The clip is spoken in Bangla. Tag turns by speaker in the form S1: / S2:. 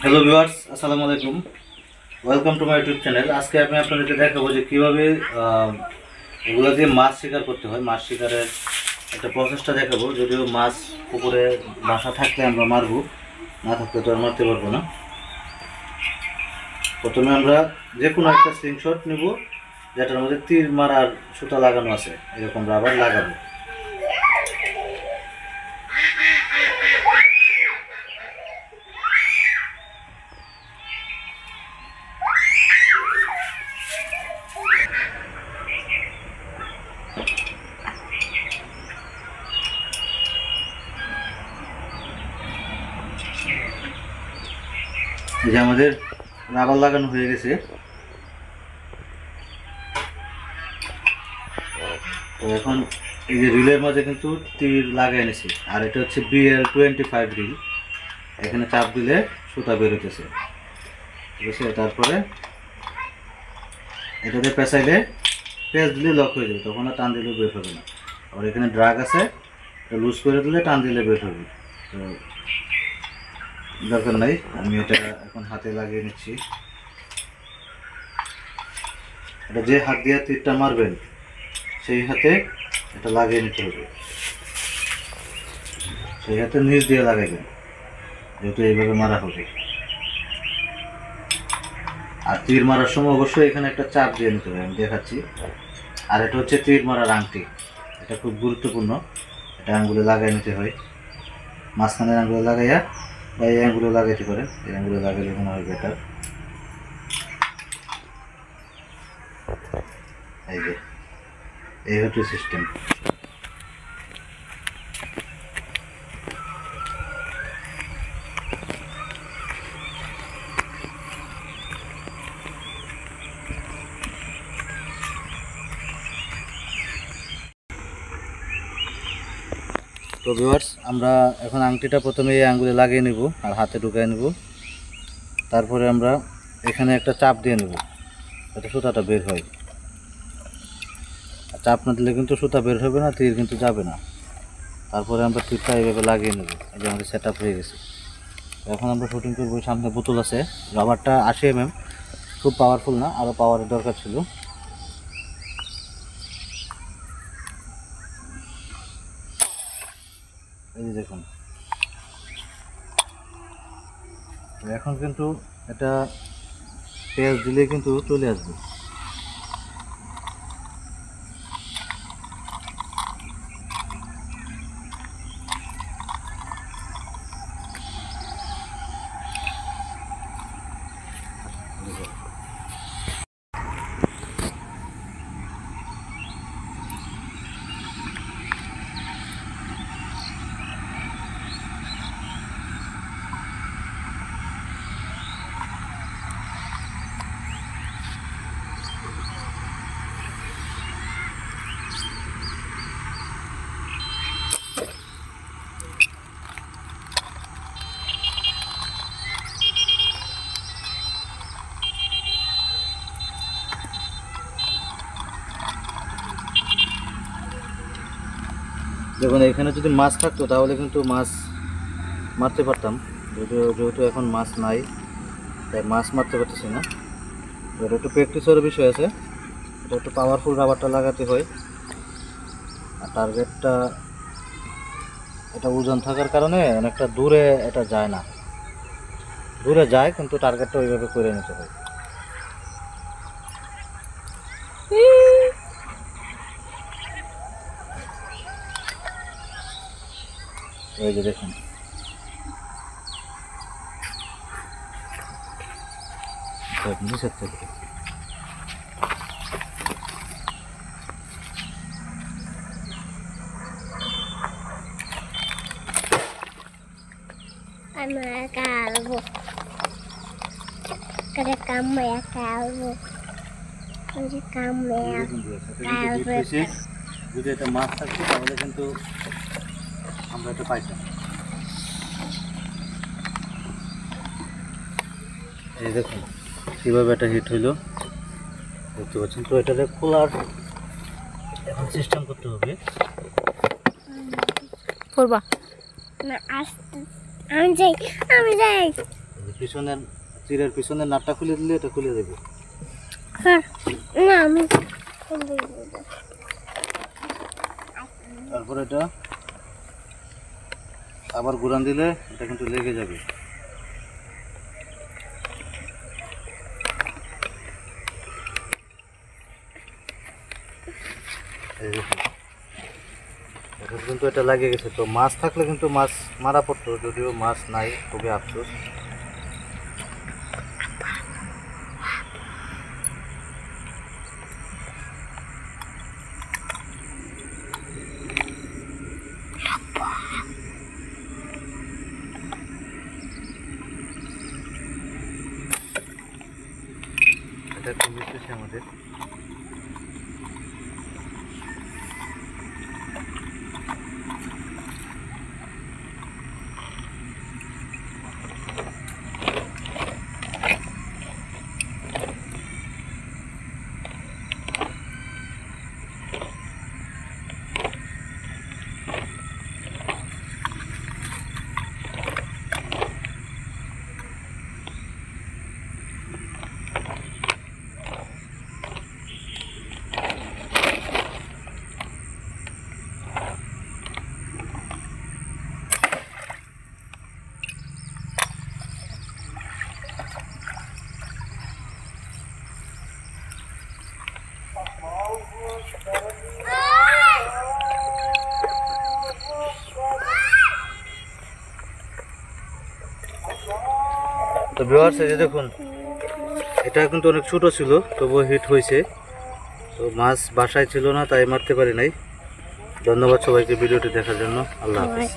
S1: হ্যালো ভিউয়ার্স, আসসালামু আলাইকুম। Welcome to my YouTube channel. আজকে আমি আপনাদেরকে দেখাবো যে কীভাবে এগুলো দিয়ে মাছ শিকার করতে হয়। মাছ শিকারের একটা প্রসেসটা দেখাবো। যদিও মাছ পুকুরে বাসা থাকলে আমরা মারবো, না থাকলে তো আর মারতে পারবো না। প্রথমে আমরা যে কোনো একটা স্ক্রিনশট নেব যেটার মধ্যে তীর মারার সুতা লাগানো আছে, এরকম রাবার লাগাবো। এই যে আমাদের রাবার লাগানো হয়ে গেছে। তো এখন এই যে রিলের মাঝে কিন্তু তীর লাগাই নিছি, আর এটা হচ্ছে BL-25 রিল। এখানে চাপ দিলে সুতা বেরোতেছে, ঠিক আছে। তারপরে এটাতে পেঁচাইলে পেঁচ দিলে লক হয়ে যাবে, তখন আর টান দিলে বের হবে না। আর এখানে ড্রাগ আছে, লুজ করে দিলে টান দিলে বের হবে। তো দরকার নাই, আমি এটা এখন হাতে লাগিয়ে নিচ্ছি। এটা যে হাত দিয়ে তীরটা মারবেন সেই হাতে এটা লাগিয়ে নিতে হবে। সেই হাতে নিচ দিয়ে লাগাইবেন, যেহেতু এইভাবে মারা হবে। আর তীর মারার সময় অবশ্যই এখানে একটা চাপ দিয়ে নিতে হবে, আমি দেখাচ্ছি। আর এটা হচ্ছে তীর মারার আংটি, এটা খুব গুরুত্বপূর্ণ। এটা আঙ্গুলে লাগাই নিতে হয়, মাঝখানের আঙ্গুলে লাগাইয়া বা এই আঙ্গুলে লাগাইতে পারেন। এই আঙ্গুলে লাগাইলে মনে হয় বেটার। এই যে এই হচ্ছে সিস্টেম। তো ভিউয়ার্স, আমরা এখন আংটিটা প্রথমে এই আঙ্গুলে লাগিয়ে নেব আর হাতে ঢুকিয়ে নেব। তারপরে আমরা এখানে একটা চাপ দিয়ে নেব যাতে সুতাটা বের হয়। আর চাপ না দিলে কিন্তু সুতা বের হবে না, তীর কিন্তু যাবে না। তারপরে আমরা তীরটা এইভাবে লাগিয়ে নেব। এই যে আমাদের সেট আপ হয়ে গেছে। এখন আমরা শুটিং করবো। সামনে বোতল আছে, রাবারটা 80 mm, খুব পাওয়ারফুল না, আরও পাওয়ারের দরকার ছিল। এই যে দেখুন, এখন কিন্তু এটা পেঁয়াজ দিলে কিন্তু চলে আসবে। দেখুন, এখানে যদি মাছ থাকতো তাহলে কিন্তু মাছ মারতে পারতাম। যেহেতু এখন মাছ নাই, তাই মাছ মারতে পারতেছি না। এটা একটু প্র্যাকটিসের বিষয় আছে। এটা একটু পাওয়ারফুল রাবারটা লাগাতে হয়। আর টার্গেটটা এটা ওজন থাকার কারণে অনেকটা দূরে এটা যায় না, দূরে যায় কিন্তু টার্গেটটা ওইভাবে করে নিতে হয়। এই যে দেখুন, নিচের থেকে যদি এটা মাছ থাকতো তাহলে কিন্তু আমরা এটা পাইতাম। এই দেখুন কীভাবে এটা হিট হইলো, দেখতে পাচ্ছেন। তো এটাতে খোলার এখন সিস্টেম করতে হবে।
S2: করবা না, আমি যাই।
S1: পিছনের তীরের পিছনের নাটটা খুলে দিলে এটা খুলে দেবে।
S2: হ্যাঁ না আমি
S1: তারপর এটা আবার ঘুরান দিলে এটা কিন্তু লেগে যাবে। এই দেখুন, এখন কিন্তু এটা লাগে গেছে। তো মাছ থাকলে কিন্তু মাছ মারা পড়তো, যদিও মাছ নাই, খুবই আফসোস। এটা একটু মিশতেছে আমাদের। তো ভিউয়ার্স, এই যে দেখুন, এটা কিন্তু অনেক ছোট ছিল, তবুও হিট হয়েছে। তো মাছ বাসায় ছিল না, তাই মারতে পারি নাই। ধন্যবাদ সবাইকে ভিডিওটি দেখার জন্য। আল্লাহ হাফেজ।